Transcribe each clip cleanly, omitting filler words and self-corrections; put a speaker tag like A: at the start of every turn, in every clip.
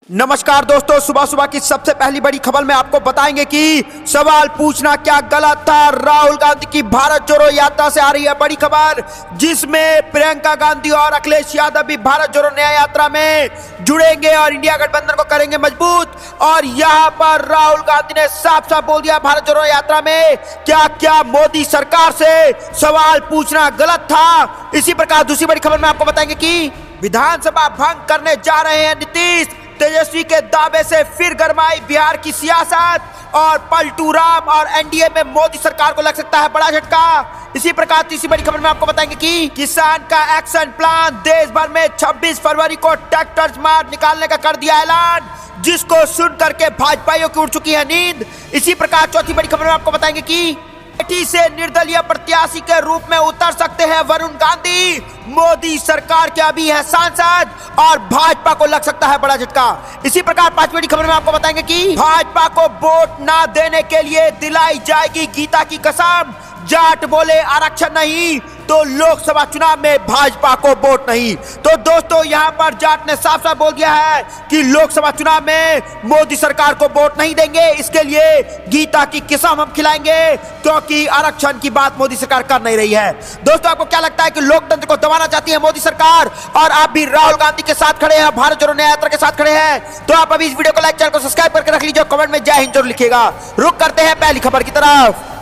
A: नमस्कार दोस्तों, सुबह सुबह की सबसे पहली बड़ी खबर में आपको बताएंगे कि सवाल पूछना क्या गलत था। राहुल गांधी की भारत जोड़ो यात्रा से आ रही है बड़ी खबर, जिसमें प्रियंका गांधी और अखिलेश यादव भी भारत जोड़ो न्याय यात्रा में जुड़ेंगे और इंडिया गठबंधन को करेंगे मजबूत। और यहां पर राहुल गांधी ने साफ साफ बोल दिया, भारत जोड़ो यात्रा में क्या क्या मोदी सरकार से सवाल पूछना गलत था। इसी प्रकार दूसरी बड़ी खबर में आपको बताएंगे कि विधानसभा भंग करने जा रहे हैं नीतीश। तेजस्वी के दावे से फिर गरमाई बिहार की सियासत और पलटू राम और एनडीए में मोदी सरकार को लग सकता है बड़ा झटका। इसी प्रकार तीसरी बड़ी खबर में आपको बताएंगे कि किसान का एक्शन प्लान, देश भर में 26 फरवरी को ट्रैक्टर मार्च निकालने का कर दिया ऐलान, जिसको सुन करके भाजपाइयों की उड़ चुकी है नींद। इसी प्रकार चौथी बड़ी खबर में आपको बताएंगे कि अमेठी से निर्दलीय प्रत्याशी के रूप में उतर सकते हैं वरुण गांधी। मोदी सरकार के अभी है सांसद और भाजपा को लग सकता है बड़ा झटका। इसी प्रकार पांचवी बड़ी खबर में आपको बताएंगे कि भाजपा को वोट ना देने के लिए दिलाई जाएगी गीता की कसम। जाट बोले आरक्षण नहीं तो लोकसभा चुनाव में भाजपा को वोट नहीं। तो दोस्तों, यहां पर जाट ने साफ साफ बोल दिया है कि लोकसभा चुनाव में मोदी सरकार को वोट नहीं देंगे। इसके लिए गीता की कसम हम खिलाएंगे, क्योंकि आरक्षण की बात मोदी सरकार कर नहीं रही है। दोस्तों, आपको क्या लगता है कि लोकतंत्र को दबाना चाहती है मोदी सरकार और आप भी राहुल गांधी के साथ खड़े हैं, भारत जोड़ो न्याय यात्रा के साथ खड़े हैं? तो आप अभी इस वीडियो को लाइक, चैनल को सब्सक्राइब करके रख लीजिए, कमेंट में जय हिंद जरूर लिखिएगा। रुक करते हैं पहली खबर की तरफ।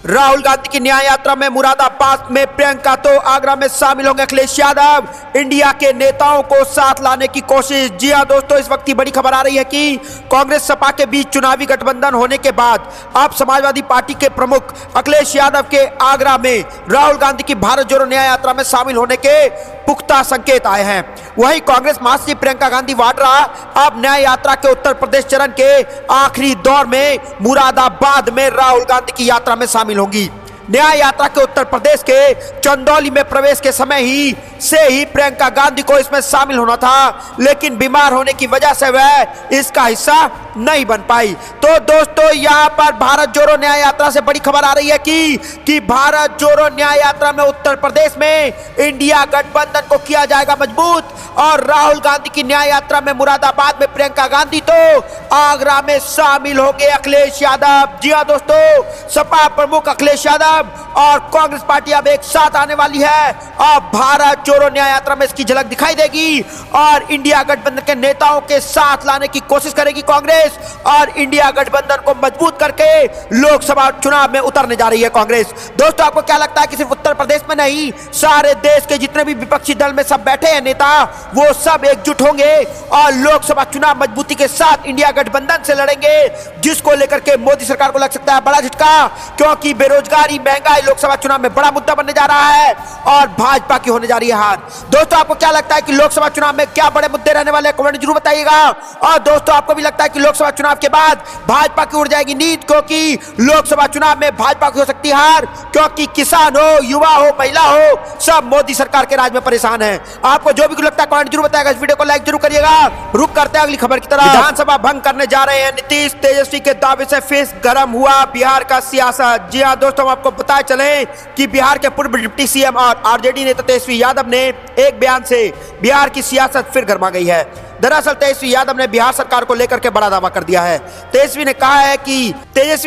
A: राहुल गांधी की न्याय यात्रा में मुरादाबाद में प्रियंका तो आगरा में शामिल होंगे अखिलेश यादव। इंडिया के नेताओं को साथ लाने की कोशिश। जी हां दोस्तों, इस वक्त की बड़ी खबर आ रही है कि कांग्रेस सपा के बीच चुनावी गठबंधन होने के बाद अब समाजवादी पार्टी के प्रमुख अखिलेश यादव के आगरा में राहुल गांधी की भारत जोड़ो न्याय यात्रा में शामिल होने के पुख्ता संकेत आए हैं। वहीं कांग्रेस महासचिव प्रियंका गांधी वाड्रा अब न्याय यात्रा के उत्तर प्रदेश चरण के आखिरी दौर में मुरादाबाद में राहुल गांधी की यात्रा में शामिल होंगी। न्याय यात्रा के उत्तर प्रदेश के चंदौली में प्रवेश के समय से ही प्रियंका गांधी को इसमें शामिल होना था, लेकिन बीमार होने की वजह से वह इसका हिस्सा नहीं बन पाई। तो दोस्तों, यहां पर भारत जोड़ो न्याय यात्रा से बड़ी खबर आ रही है कि भारत जोड़ो न्याय यात्रा में उत्तर प्रदेश में इंडिया गठबंधन को किया जाएगा मजबूत और राहुल गांधी की न्याय यात्रा में मुरादाबाद में प्रियंका गांधी तो आगरा में शामिल होंगे अखिलेश यादव। जी हां दोस्तों, सपा प्रमुख अखिलेश यादव और कांग्रेस पार्टी अब एक साथ आने वाली है और भारत जोड़ो न्याय यात्रा में इसकी झलक दिखाई देगी और इंडिया गठबंधन के नेताओं के साथ लाने की कोशिश करेगी कांग्रेस और इंडिया गठबंधन को मजबूत करके लोकसभा चुनाव में उतरने जा रही है कांग्रेस। दोस्तों, आपको क्या लगता है कि सिर्फ उत्तर प्रदेश में नहीं, सारे देश के जितने भी विपक्षी दल में सब बैठे हैं नेता, वो सब एकजुट होंगे और लोकसभा चुनाव मजबूती के साथ इंडिया गठबंधन से लड़ेंगे, जिसको लेकर के मोदी सरकार को लग सकता है बड़ा झटका, क्योंकि बेरोजगारी, महंगाई लोकसभा चुनाव में बड़ा मुद्दा बनने जा रहा है और भाजपा की होने जा रही है हार। दोस्तों, आपको क्या लगता है कि लोकसभा चुनाव में क्या बड़े मुद्दे रहने वाले हैं? कमेंट जरूर बताइएगा। और दोस्तों, आपको भी लगता है कि लोकसभा चुनाव के बाद भाजपा की उड़ जाएगी नींद, क्योंकि लोकसभा चुनाव में भाजपा की हो सकती है हार, क्योंकि किसान हो, युवा हो, महिला हो, सब मोदी सरकार के राज में परेशान है। आपको जो भी लगता है कमेंट जरूर बताइएगा। इस वीडियो को लाइक जरूर करिएगा। रुक करते हैं अगली खबर की तरफ। विधानसभा भंग करने जा रहे हैं नीतीश। तेजस्वी के दावे से फिर गर्म हुआ बिहार का सियासत। जी हाँ दोस्तों, हम आपको बताए चले कि बिहार के पूर्व डिप्टी सीएम और आरजेडी नेता तेजस्वी यादव ने एक बयान से बिहार की सियासत फिर गर्मा गई है। दरअसल तेजस्वी यादव ने बिहार सरकार को लेकर के बड़ा दावा कर दिया है। तेजस्वी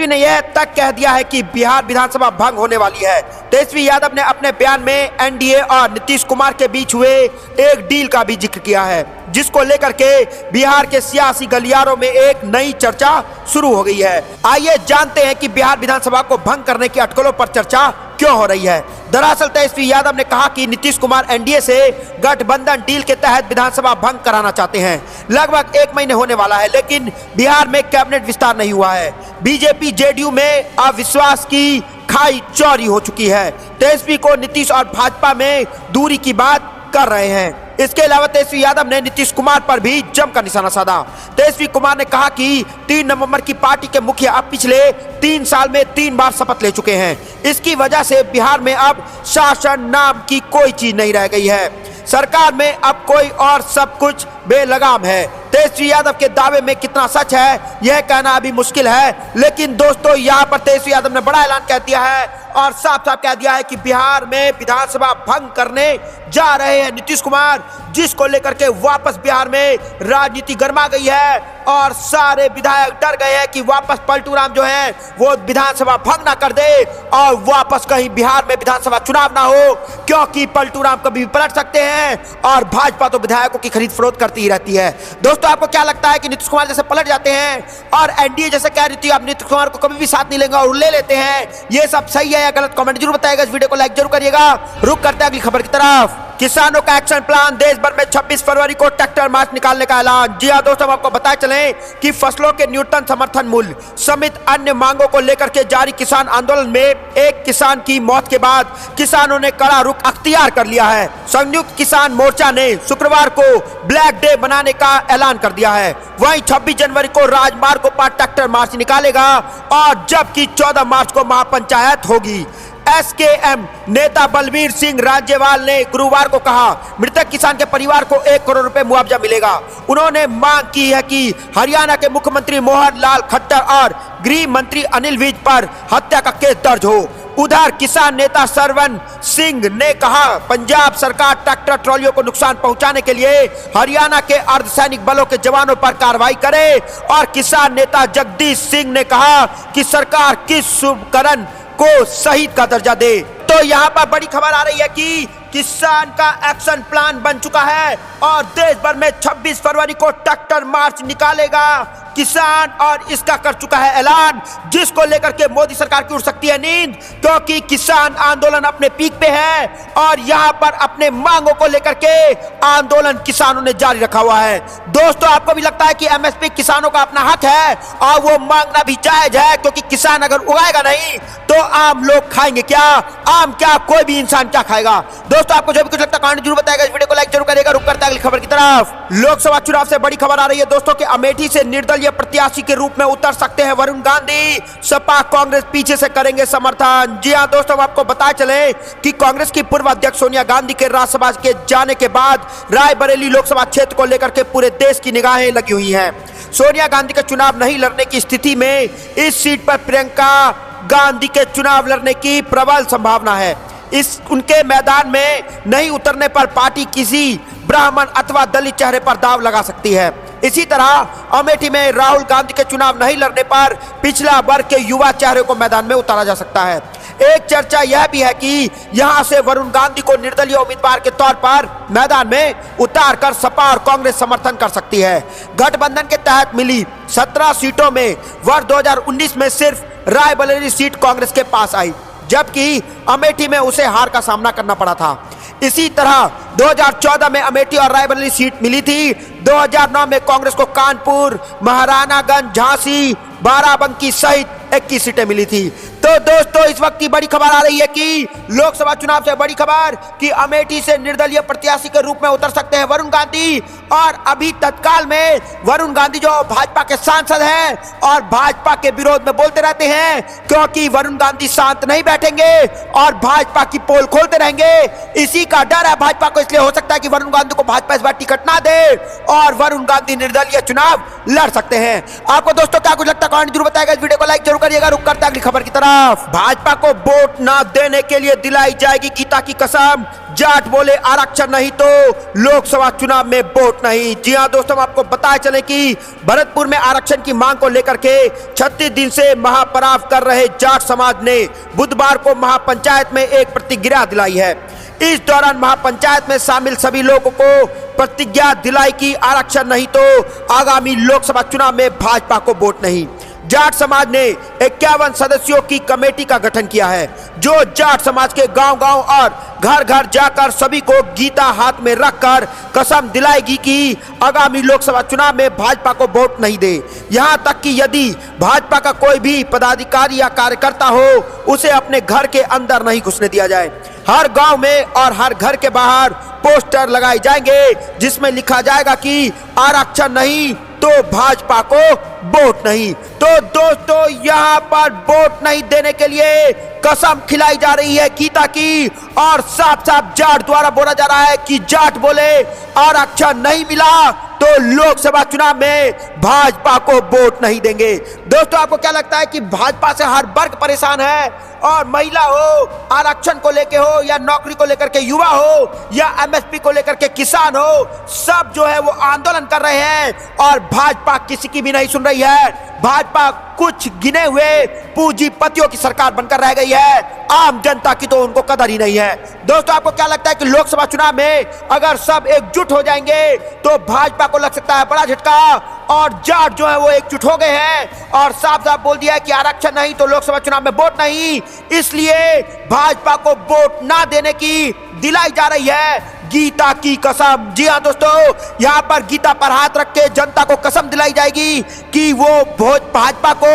A: ने यह तक कह दिया है कि बिहार विधानसभा भंग होने वाली है। तेजस्वी यादव ने अपने बयान में एनडीए और नीतीश कुमार के बीच हुए एक डील का भी जिक्र किया है, जिसको लेकर के बिहार के सियासी गलियारों में एक नई चर्चा शुरू हो गई है। आइए जानते हैं कि बिहार विधानसभा को भंग करने की अटकलों पर चर्चा क्यों हो रही है। दरअसल तेजस्वी यादव ने कहा कि नीतीश कुमार एनडीए से गठबंधन डील के तहत विधानसभा भंग कराना चाहते हैं। लगभग 1 महीने होने वाला है, लेकिन बिहार में कैबिनेट विस्तार नहीं हुआ है। बीजेपी जेडीयू में अविश्वास की खाई चौड़ी हो चुकी है। तेजस्वी को नीतीश और भाजपा में दूरी की बात कर रहे हैं। इसके अलावा तेजस्वी यादव ने नीतीश कुमार पर भी जमकर निशाना साधा। तेजस्वी कुमार ने कहा कि 3 नवंबर की पार्टी के मुखिया अब पिछले 3 साल में 3 बार शपथ ले चुके हैं। इसकी वजह से बिहार में अब शासन नाम की कोई चीज नहीं रह गई है। सरकार में अब कोई और सब कुछ बेलगाम है। तेजस्वी यादव के दावे में कितना सच है यह कहना अभी मुश्किल है, लेकिन दोस्तों यहाँ पर तेजस्वी यादव ने बड़ा ऐलान कह दिया है और साफ साफ कह दिया है कि बिहार में विधानसभा भंग करने जा रहे हैं नीतीश कुमार, जिसको लेकर के वापस बिहार में राजनीति गर्मा गई है और सारे विधायक डर गए हैं कि वापस पलटू राम जो है वो विधानसभा भंग ना कर दे और वापस कहीं बिहार में विधानसभा चुनाव ना हो, क्योंकि पलटू राम कभी भी पलट सकते हैं और भाजपा तो विधायकों की खरीद फरोख्त करती ही रहती है। दोस्तों आपको क्या लगता है कि नीतीश कुमार जैसे पलट जाते हैं और एनडीए जैसे कह रही थी आप नीतीश कुमार को कभी भी साथ नहीं लेंगे और ले लेते हैं, ये सब सही है या गलत? कमेंट जरूर बताइएगा, इस वीडियो को लाइक जरूर करिएगा। रुक करते हैं अगली खबर की तरफ। किसानों का एक्शन प्लान, देश भर में 26 फरवरी को ट्रैक्टर मार्च निकालने का ऐलान। जी हां दोस्तों, हम आपको बताए चलें कि फसलों के न्यूनतम समर्थन मूल्य समेत अन्य मांगों को लेकर के जारी किसान आंदोलन में एक किसान की मौत के बाद किसानों ने कड़ा रुख अख्तियार कर लिया है। संयुक्त किसान मोर्चा ने शुक्रवार को ब्लैक डे बनाने का ऐलान कर दिया है। वहीं 26 जनवरी को राजमार्गों पर ट्रैक्टर मार्च निकालेगा और जबकि 14 मार्च को महापंचायत होगी। एसकेएम नेता बलबीर सिंह राजेवाल ने गुरुवार को कहा मृतक किसान के परिवार को 1 करोड़ रुपए मुआवजा मिलेगा। उन्होंने मांग की है कि हरियाणा के मुख्यमंत्री मनोहर लाल खट्टर और गृह मंत्री अनिल विज पर हत्या का केस दर्ज हो। उधर किसान नेता सरवन सिंह ने कहा पंजाब सरकार ट्रैक्टर ट्रॉलियों को नुकसान पहुंचाने के लिए हरियाणा के अर्धसैनिक बलों के जवानों पर कार्रवाई करे। और किसान नेता जगदीश सिंह ने कहा कि सरकार किस उपकरण को शहीद का दर्जा दे। तो यहाँ पर बड़ी खबर आ रही है कि किसान का एक्शन प्लान बन चुका है और देश भर में 26 फरवरी को ट्रैक्टर मार्च निकालेगा किसान और इसका कर चुका है ऐलान, जिसको लेकर के मोदी सरकार की उड़ सकती है नींद, क्योंकि किसान आंदोलन अपने पीक पे है और यहाँ पर अपने मांगों को लेकर के आंदोलन किसानों ने जारी रखा हुआ है। दोस्तों आपको भी लगता है कि एमएसपी किसानों का अपना हक है और वो मांगना भी जायज है, क्योंकि किसान अगर उगाएगा नहीं तो आम लोग खाएंगे क्या? आम क्या कोई भी इंसान क्या खाएगा? दोस्तों आपको जो भी कुछ लगता है कमेंट जरूर बताएगा, इस वीडियो को लाइक जरूर करिएगा। रुक करते हैं अगली खबर की तरफ। लोकसभा चुनाव से बड़ी खबर आ रही है दोस्तों कि अमेठी से निर्दलीय प्रत्याशी के रूप में उतर सकते हैं वरुण गांधी। सपा कांग्रेस पीछे से करेंगे समर्थन। जी हां दोस्तों, हम आपको बताए चले कि कांग्रेस की पूर्व अध्यक्ष सोनिया गांधी के राज्यसभा के जाने के बाद रायबरेली लोकसभा क्षेत्र को लेकर के पूरे देश की निगाहें लगी हुई हैं। सोनिया गांधी का चुनाव नहीं लड़ने की स्थिति में इस सीट पर प्रियंका गांधी के चुनाव लड़ने की प्रबल संभावना है। इस उनके मैदान में नहीं उतरने पर पार्टी किसी ब्राह्मण अथवा दलित चेहरे पर दाव लगा सकती है। इसी तरह अमेठी में राहुल गांधी के चुनाव नहीं लड़ने पर पिछला वर्ग के युवा चेहरे को मैदान में उतारा जा सकता है। एक चर्चा यह भी है कि यहां से वरुण गांधी को निर्दलीय उम्मीदवार के तौर पर मैदान में उतार कर सपा और कांग्रेस समर्थन कर सकती है। गठबंधन के तहत मिली 17 सीटों में वर्ष 2019 में सिर्फ रायबरेली सीट कांग्रेस के पास आई, जबकि अमेठी में उसे हार का सामना करना पड़ा था। इसी तरह 2014 में अमेठी और रायबरेली सीट मिली थी। 2009 में कांग्रेस को कानपुर, महाराणागंज, झांसी, बाराबंकी सहित 21 सीटें मिली थी। तो दोस्तों इस वक्त की बड़ी खबर आ रही है कि लोकसभा चुनाव से बड़ी खबर कि अमेठी से निर्दलीय प्रत्याशी के रूप में उतर सकते हैं वरुण गांधी। और अभी तत्काल में वरुण गांधी जो भाजपा के सांसद हैं और भाजपा के विरोध में बोलते रहते हैं, क्योंकि वरुण गांधी शांत नहीं बैठेंगे और भाजपा की पोल खोलते रहेंगे। इसी का डर है भाजपा को, इसलिए हो सकता है कि वरुण गांधी को भाजपा इस बार टिकट ना दे और वरुण गांधी निर्दलीय चुनाव लड़ सकते हैं। आपको दोस्तों क्या कुछ लगता है कमेंट जरूर बताएगा, इस वीडियो को लाइक जरूर करिएगा। रुक करते हैं अगली खबर की तरफ। भाजपा को वोट ना देने के लिए दिलाई जाएगी गीता की कसम। जाट बोले आरक्षण नहीं तो लोकसभा चुनाव में वोट नहीं। जी हां दोस्तों, हम आपको बताए चले कि भरतपुर में आरक्षण की मांग को लेकर के 36 दिन से महापराव कर रहे जाट समाज ने बुधवार को महापंचायत में एक प्रतिज्ञा दिलाई है। इस दौरान महापंचायत में शामिल सभी लोगों को प्रतिज्ञा दिलाई कि आरक्षण नहीं तो आगामी लोकसभा चुनाव में भाजपा को वोट नहीं। जाट समाज ने 51 सदस्यों की कमेटी का गठन किया है, जो जाट समाज के गांव-गांव और घर-घर जाकर सभी को गीता हाथ में रखकर कसम दिलाएगी कि आगामी लोकसभा चुनाव में भाजपा को वोट नहीं दे। यहां तक कि यदि भाजपा का कोई भी पदाधिकारी या कार्यकर्ता हो, उसे अपने घर के अंदर नहीं घुसने दिया जाए। हर गांव में और हर घर के बाहर पोस्टर लगाए जाएंगे जिसमें लिखा जाएगा कि आरक्षण नहीं तो भाजपा को वोट नहीं। तो दोस्तों यहाँ पर वोट नहीं देने के लिए कसम खिलाई जा रही है गीता की और साफ साफ जाट द्वारा बोला जा रहा है कि जाट बोले आरक्षण नहीं मिला तो लोकसभा चुनाव में भाजपा को वोट नहीं देंगे। दोस्तों, आपको क्या लगता है कि भाजपा से हर वर्ग परेशान है, और महिला हो, आरक्षण को लेकर हो, या नौकरी को लेकर के युवा हो, या एमएसपी को लेकर के किसान हो, सब जो है वो आंदोलन कर रहे हैं और भाजपा किसी की भी नहीं सुन रही है। भाजपा कुछ गिने हुए पूंजीपतियों की सरकार बनकर रह गई है, आम जनता की तो उनको कदर ही नहीं है। दोस्तों, आपको क्या लगता है कि लोकसभा चुनाव में अगर सब एकजुट हो जाएंगे तो भाजपा को लग सकता है बड़ा झटका, और जाट जो है वो एकजुट हो गए हैं और साफ साफ बोल दिया है कि आरक्षण नहीं तो लोकसभा चुनाव में वोट नहीं, इसलिए भाजपा को वोट ना देने की दिलाई जा रही है गीता की कसम। जी हाँ दोस्तों, यहाँ पर गीता पर हाथ रख के जनता को कसम दिलाई जाएगी कि वो भाजपा को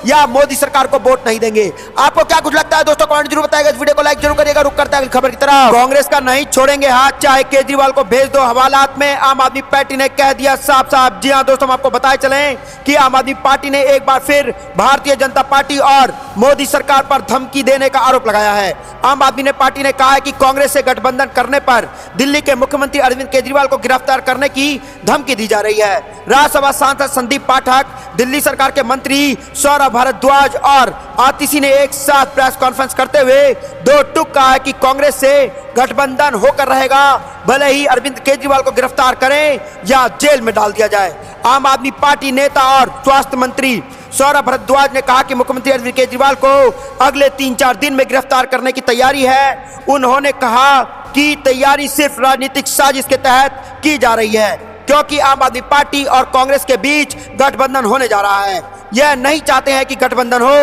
A: या मोदी सरकार को वोट नहीं देंगे। आपको क्या कुछ लगता है दोस्तों, कमेंट जरूर बताइएगा। इस वीडियो को लाइक जरूर करिएगा। रुक करते हैं अगली खबर की तरफ। कांग्रेस का नहीं छोड़ेंगे हाथ, चाहे केजरीवाल को भेज दो हवालात में, आम आदमी पार्टी ने कह दिया साफ साफ। जी हाँ दोस्तों, हम आपको बताए चलें कि आम आदमी पार्टी ने एक बार फिर भारतीय जनता पार्टी और मोदी सरकार पर धमकी देने का आरोप लगाया है। आम आदमी पार्टी ने कहा है कि कांग्रेस से गठबंधन करने पर दिल्ली के मुख्यमंत्री अरविंद केजरीवाल को गिरफ्तार करने की धमकी दी जा रही है। राज्यसभा सांसद संदीप पाठक, दिल्ली सरकार के मंत्री सौरभ भारद्वाज और आतिशी ने एक साथ प्रेस कॉन्फ्रेंस करते हुए दो टूक कहा है कि कांग्रेस से गठबंधन होकर रहेगा, भले ही अरविंद केजरीवाल को गिरफ्तार करें या जेल में डाल दिया जाए। आम आदमी पार्टी नेता और स्वास्थ्य मंत्री सौरभ भारद्वाज ने कहा कि मुख्यमंत्री अरविंद केजरीवाल को अगले 3-4 दिन में गिरफ्तार करने की तैयारी है। उन्होंने कहा कि तैयारी सिर्फ राजनीतिक साजिश के तहत की जा रही है, क्योंकि आम आदमी पार्टी और कांग्रेस के बीच गठबंधन होने जा रहा है। यह नहीं चाहते हैं कि गठबंधन हो।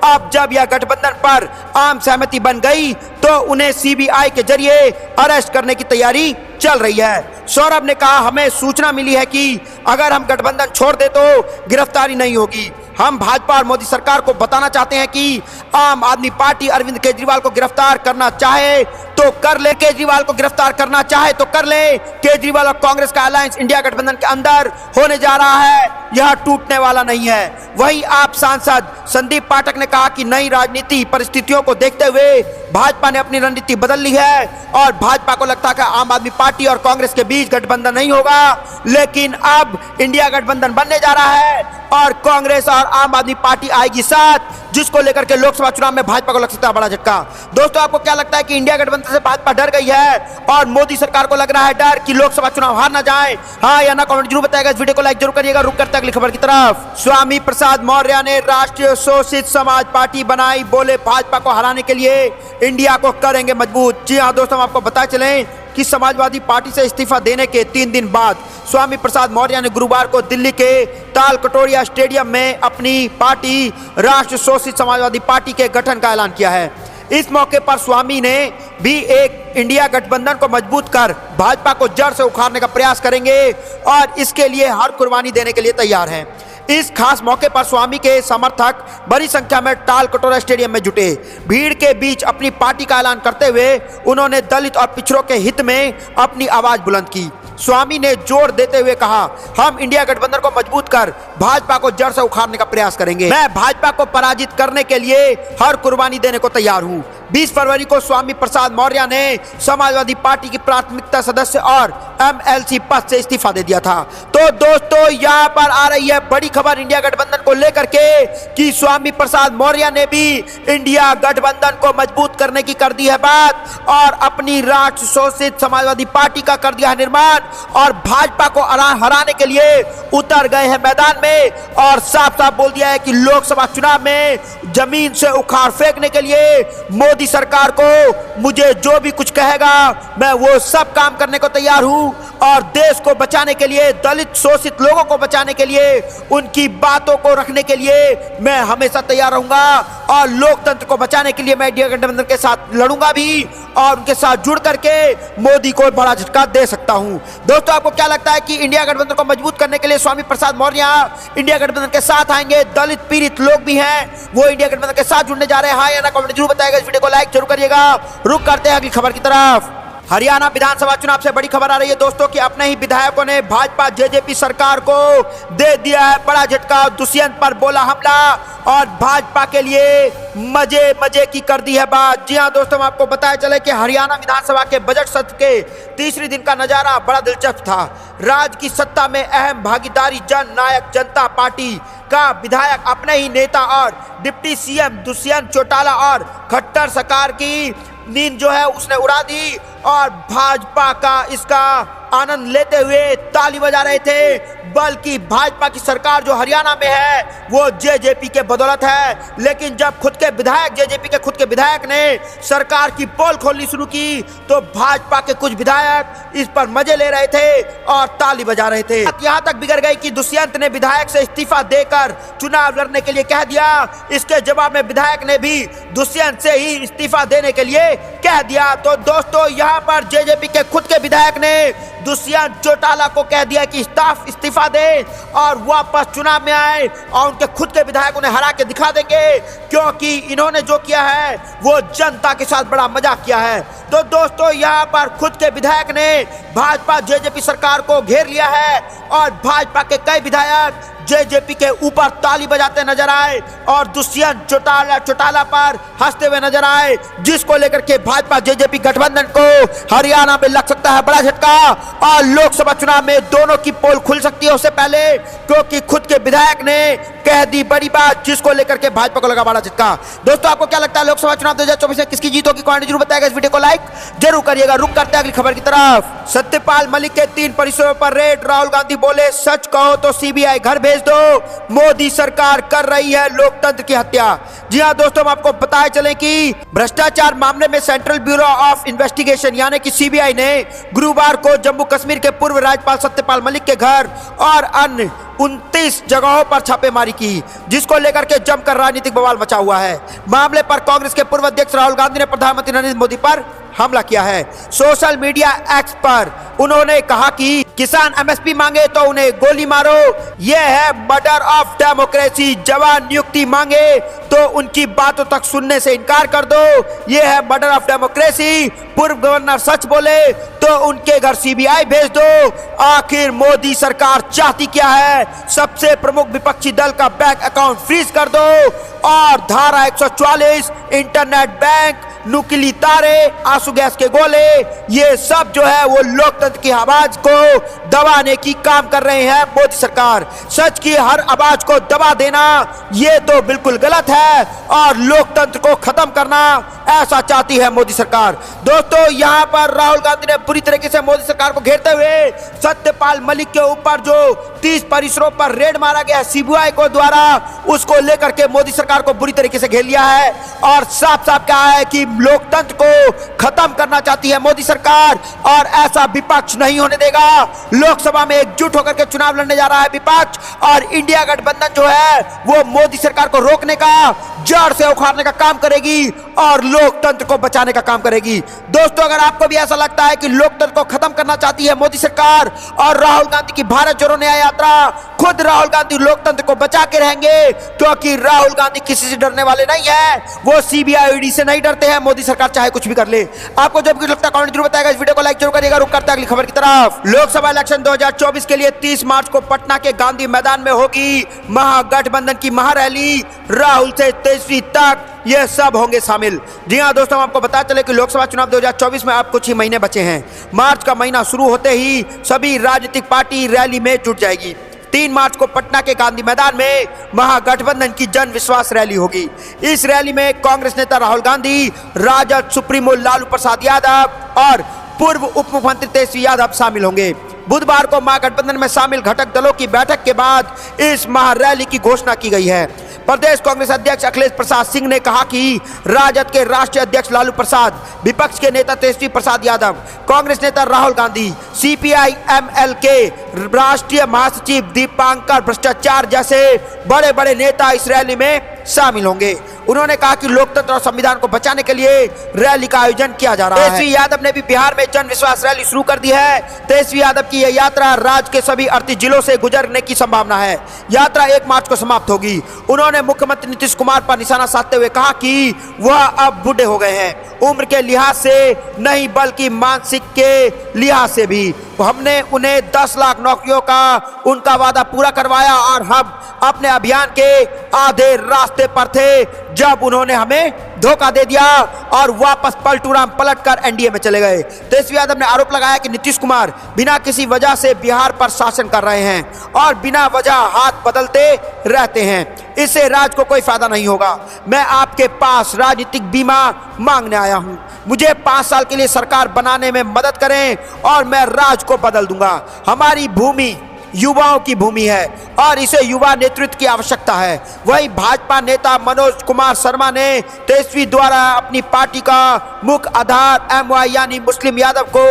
A: अब जब यह गठबंधन पर आम सहमति बन गई तो उन्हें सीबीआई के जरिए अरेस्ट करने की तैयारी चल रही है। सौरभ ने कहा, हमें सूचना मिली है कि अगर हम गठबंधन छोड़ दे तो गिरफ्तारी नहीं होगी। हम भाजपा और मोदी सरकार को बताना चाहते हैं कि आम आदमी पार्टी अरविंद केजरीवाल को गिरफ्तार करना चाहे तो कर ले, केजरीवाल को गिरफ्तार करना चाहे तो कर ले। केजरीवाल और कांग्रेस का अलायंस इंडिया गठबंधन के अंदर होने जा रहा है, यह टूटने वाला नहीं है। वहीं आप सांसद संदीप पाठक ने कहा कि नई राजनीति परिस्थितियों को देखते हुए भाजपा ने अपनी रणनीति बदल ली है और भाजपा को लगता है कि आम आदमी पार्टी और कांग्रेस के बीच गठबंधन नहीं होगा, लेकिन अब इंडिया गठबंधन बनने जा रहा है और कांग्रेस और आम आदमी पार्टी आएगी साथ, जिसको लेकर के लोकसभा चुनाव में भाजपा को लग सकता है बड़ा झटका। दोस्तों, आपको क्या लगता है कि इंडिया गठबंधन से भाजपा डर गई है और मोदी सरकार को लग रहा है डर कि लोकसभा चुनाव हार ना जाए? हाँ या ना कमेंट जरूर बताइएगा। इस वीडियो को लाइक जरूर करिएगा। रुक करते हैं अगली खबर की तरफ। स्वामी प्रसाद मौर्य ने राष्ट्रीय शोषित समाज पार्टी बनाई, बोले भाजपा को हराने के लिए इंडिया को करेंगे मजबूत। जी हाँ दोस्तों, हम आपको बता चलें कि समाजवादी पार्टी से इस्तीफा देने के 3 दिन बाद स्वामी प्रसाद मौर्य ने गुरुवार को दिल्ली के ताल कटोरिया स्टेडियम में अपनी पार्टी राष्ट्र शोषित समाजवादी पार्टी के गठन का ऐलान किया है। इस मौके पर स्वामी ने भी एक इंडिया गठबंधन को मजबूत कर भाजपा को जड़ से उखाड़ने का प्रयास करेंगे और इसके लिए हर कुर्बानी देने के लिए तैयार हैं। इस खास मौके पर स्वामी के समर्थक बड़ी संख्या में टाल कटोरा स्टेडियम में जुटे। भीड़ के बीच अपनी पार्टी का ऐलान करते हुए उन्होंने दलित और पिछड़ों के हित में अपनी आवाज बुलंद की। स्वामी ने जोर देते हुए कहा, हम इंडिया गठबंधन को मजबूत कर भाजपा को जड़ से उखाड़ने का प्रयास करेंगे। मैं भाजपा को पराजित करने के लिए हर कुर्बानी देने को तैयार हूं। 20 फरवरी को स्वामी प्रसाद मौर्य ने समाजवादी पार्टी की प्राथमिकता सदस्य और एमएलसी पद से इस्तीफा दे दिया था। तो दोस्तों, यहाँ पर आ रही है बड़ी खबर इंडिया गठबंधन को लेकर के कि स्वामी प्रसाद मौर्य ने भी इंडिया गठबंधन को मजबूत करने की कर दी है बात और अपनी राष्ट्र शोषित समाजवादी पार्टी का कर दिया है निर्माण और भाजपा को हराने के लिए उतर गए हैं मैदान में और साफ साफ बोल दिया है कि लोकसभा चुनाव में जमीन से उखाड़ फेंकने के लिए मोदी सरकार को मुझे जो भी कुछ कहेगा मैं वो सब काम करने को तैयार हूं और देश को बचाने के लिए, दलित शोषित लोगों को बचाने के लिए, उनकी बातों को रखने के लिए मैं हमेशा तैयार रहूंगा और लोकतंत्र को बचाने के लिए मैं इंडिया गठबंधन के साथ लड़ूंगा भी और उनके साथ जुड़ करके मोदी को बड़ा झटका दे सकता हूं। दोस्तों, आपको क्या लगता है कि इंडिया गठबंधन को मजबूत करने के लिए स्वामी प्रसाद मौर्य इंडिया गठबंधन के साथ आएंगे? दलित पीड़ित लोग भी हैं, वो इंडिया गठबंधन के साथ जुड़ने जा रहे हैं? हाँ या ना कमेंट जरूर बताइएगा। इस वीडियो को लाइक जरूर करिएगा। रुक करते हैं अगली खबर की तरफ। हरियाणा विधानसभा चुनाव से बड़ी खबर आ रही है दोस्तों कि अपने ही विधायकों ने भाजपा जेजेपी सरकार को दे दिया है बड़ा झटका। दुष्यंत पर बोला हमला और भाजपा के लिए मजे मजे की कर दी है बात। जी हां दोस्तों, आपको बताया चले कि हरियाणा विधानसभा के बजट सत्र के तीसरे दिन का नजारा बड़ा दिलचस्प था। राज्य की सत्ता में अहम भागीदारी जन नायक जनता पार्टी का विधायक अपने ही नेता और डिप्टी सीएम दुष्यंत चौटाला और खट्टर सरकार की नींद जो है उसने उड़ा दी और भाजपा का इसका आनंद लेते हुए ताली बजा रहे थे। बल्कि भाजपा की सरकार जो हरियाणा में है वो जेजेपी के बदौलत है, लेकिन जब खुद के विधायक जेजेपी के खुद के विधायक ने सरकार की पोल खोलनी शुरू की तो भाजपा के कुछ विधायक इस पर मजे ले रहे थे और ताली बजा रहे थे। यहां तक बिगड़ गई कि दुष्यंत ने विधायक से इस्तीफा देकर चुनाव लड़ने के लिए कह दिया। इसके जवाब में विधायक ने भी दुष्यंत से ही इस्तीफा देने के लिए कह दिया। तो दोस्तों, यहाँ पर जेजेपी के खुद के विधायक ने दुष्यंत चौटाला को कह दिया कि इस्तीफा दे और वापस चुनाव में आए और उनके खुद के विधायक उन्हें हरा के दिखा देंगे, क्योंकि इन्होंने जो किया है वो जनता के साथ बड़ा मजाक किया है। तो दोस्तों, यहाँ पर खुद के विधायक ने भाजपा जेजेपी सरकार को घेर लिया है और भाजपा के कई विधायक जेजेपी के ऊपर ताली बजाते नजर आए और दुष्यंत चौटाला पर हंसते हुए नजर आए, जिसको लेकर के भाजपा जेजेपी गठबंधन को हरियाणा में लग सकता है बड़ा झटका और लोकसभा चुनाव में दोनों की पोल खुल सकती है उससे पहले, क्योंकि खुद के विधायक ने कह दी बड़ी बात, जिसको लेकर के भाजपा को लगा बड़ा झटका। दोस्तों, आपको क्या लगता है लोकसभा चुनाव 2024 में किसकी जीत होगी? कमेंट जरूर बताएगा। इस वीडियो को लाइक जरूर करिएगा। रुक करते हैं अगली खबर की तरफ। सत्यपाल मलिक के 3 परिसरों पर रेड। राहुल गांधी बोले सच कहो तो सीबीआई घर भेज दो, मोदी सरकार कर रही है लोकतंत्र की हत्या। जी हां दोस्तों, हम आपको बताए चले कि भ्रष्टाचार मामले में सेंट्रल ब्यूरो ऑफ इन्वेस्टिगेशन यानी कि सीबीआई ने गुरुवार को जम्मू कश्मीर के पूर्व राज्यपाल सत्यपाल मलिक के घर और अन्य 29 जगहों पर छापेमारी की, जिसको लेकर के जमकर राजनीतिक बवाल मचा हुआ है। मामले पर कांग्रेस के पूर्व अध्यक्ष राहुल गांधी ने प्रधानमंत्री नरेंद्र मोदी पर हमला किया है। सोशल मीडिया एक्स पर उन्होंने कहा कि किसान एमएसपी मांगे तो उन्हें गोली मारो, यह है मर्डर ऑफ डेमोक्रेसी। जवान नियुक्ति मांगे तो उनकी बातों तक सुनने से इनकार कर दो, यह है मर्डर ऑफ डेमोक्रेसी। पूर्व गवर्नर सच बोले तो उनके घर सीबीआई भेज दो। आखिर मोदी सरकार चाहती क्या है? सबसे प्रमुख विपक्षी दल का बैंक अकाउंट फ्रीज कर दो और धारा 144 इंटरनेट बैंक, नुकीली तारे, आंसू गैस के गोले, ये सब जो है वो लोकतंत्र की आवाज को दबाने की काम कर रहे हैं मोदी सरकार। सच की हर आवाज को दबा देना ये तो बिल्कुल गलत है और लोकतंत्र को खत्म करना ऐसा चाहती है मोदी सरकार। दोस्तों, यहाँ पर राहुल गांधी ने बुरी तरीके से मोदी सरकार को घेरते हुए सत्यपाल मलिक के ऊपर जो 30 परिसरों पर रेड मारा गया सीबीआई को द्वारा, उसको लेकर के मोदी सरकार को बुरी तरीके से घेर लिया है और साफ साफ कहा है कि लोकतंत्र को खत्म करना चाहती है मोदी सरकार और ऐसा विपक्ष नहीं होने देगा। लोकसभा में एकजुट होकर के चुनाव लड़ने जा रहा है विपक्ष और इंडिया गठबंधन जो है वो मोदी सरकार को रोकने का, जड़ से उखाड़ने का काम करेगी और लोकतंत्र को बचाने का काम करेगी। दोस्तों, अगर आपको भी ऐसा लगता है कि लोकतंत्र को खत्म करना चाहती है मोदी सरकार और राहुल गांधी की भारत जोड़ो न्याय यात्रा, खुद राहुल गांधी लोकतंत्र को बचा के रहेंगे, क्योंकि राहुल गांधी किसी से डरने वाले नहीं है, वो सीबीआई ईडी से नहीं डरते हैं। मोदी सरकार चाहे कुछ भी कर ले। आपको जब कुछ लगता है कमेंट जरूर बताएगा। इस वीडियो को लाइक जरूर करिएगा। रुक करते हैं अगली खबर की तरफ। लोकसभा इलेक्शन 2024 के लिए 30 मार्च को पटना के गांधी मैदान में होगी महागठबंधन की महारैली। राहुल से तेजस्वी तक ये सब होंगे शामिल। जी हां दोस्तों, हम आपको बता चले कि लोकसभा चुनाव 2024 में अब कुछ ही महीने बचे हैं। मार्च का महीना शुरू होते ही सभी राजनीतिक पार्टी रैली में जुट जाएगी। 3 मार्च को पटना के गांधी मैदान में महागठबंधन की जन विश्वास रैली होगी। इस रैली में कांग्रेस नेता राहुल गांधी, राजद सुप्रीमो लालू प्रसाद यादव और पूर्व उप मुख्यमंत्री तेजस्वी यादव शामिल होंगे। बुधवार को महागठबंधन में शामिल घटक दलों की बैठक के बाद इस महारैली की घोषणा की गई है। प्रदेश कांग्रेस अध्यक्ष अखिलेश प्रसाद सिंह ने कहा कि राजद के राष्ट्रीय अध्यक्ष लालू प्रसाद, विपक्ष के नेता तेजस्वी प्रसाद यादव, कांग्रेस नेता राहुल गांधी, सीपीआई एमएल के राष्ट्रीय महासचिव दीपांकर भट्टाचार्य जैसे बड़े बड़े नेता इस रैली में शामिल होंगे। उन्होंने कहा कि लोकतंत्र और संविधान को बचाने के लिए रैली का आयोजन किया जा रहा है। तेजस्वी यादव ने भी बिहार में जन विश्वास रैली शुरू कर दी है। तेजस्वी यादव की यह यात्रा राज्य के सभी 38 जिलों से गुजरने की संभावना है। यात्रा 1 मार्च को समाप्त होगी। उन्होंने मुख्यमंत्री नीतीश कुमार पर निशाना साधते हुए कहा कि वह अब बूढ़े हो गए हैं, उम्र के लिहाज से नहीं बल्कि मानसिक के लिहाज से भी। हमने उन्हें 10 लाख नौकरियों का उनका वादा पूरा करवाया और हम अपने अभियान के आधे रास्ते पर थे जब उन्होंने हमें धोखा दे दिया और वापस पलटूराम पलटकर एनडीए में चले गए। तेजस्वी यादव ने आरोप लगाया कि नीतीश कुमार बिना किसी वजह से बिहार पर शासन कर रहे हैं और बिना वजह हाथ बदलते रहते हैं। इससे राज्य को कोई फायदा नहीं होगा। मैं आपके पास राजनीतिक बीमा मांगने आया हूं। मुझे 5 साल के लिए सरकार बनाने में मदद करें और मैं राज्य को बदल दूंगा। हमारी भूमि युवाओं की भूमि है और इसे युवा नेतृत्व की आवश्यकता है। वही भाजपा नेता मनोज कुमार शर्मा ने तेजस्वी द्वारा अपनी पार्टी का मुख्य आधार एमवाई यानी मुस्लिम यादव को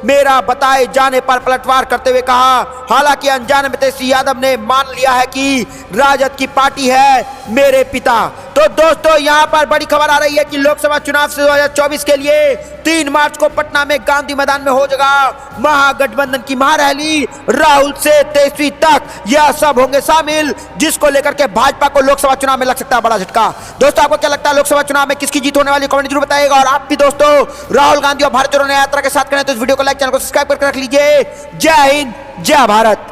A: मेरा बताए जाने पर पलटवार करते हुए कहा। हालांकि अनजाने में तेजस्वी यादव ने मान लिया है कि राजद की पार्टी है मेरे पिता। तो दोस्तों यहाँ पर बड़ी खबर आ रही है कि लोकसभा चुनाव 2024 के लिए 3 मार्च को पटना में गांधी मैदान में हो जाएगा महागठबंधन की महारैली। राहुल से तेजस्वी तक यह सब होंगे शामिल, जिसको लेकर के भाजपा को लोकसभा चुनाव में लग सकता है बड़ा झटका। दोस्तों आपको क्या लगता है लोकसभा चुनाव में किसकी जीत होने वाली, कमेंट जरूर बताइएगा। और आप भी दोस्तों राहुल गांधी और भारत जोड़ो न्याय यात्रा के साथ करें तो इस वीडियो को लाइक, चैनल को सब्सक्राइब करके रख लीजिए। जय हिंद, जय भारत।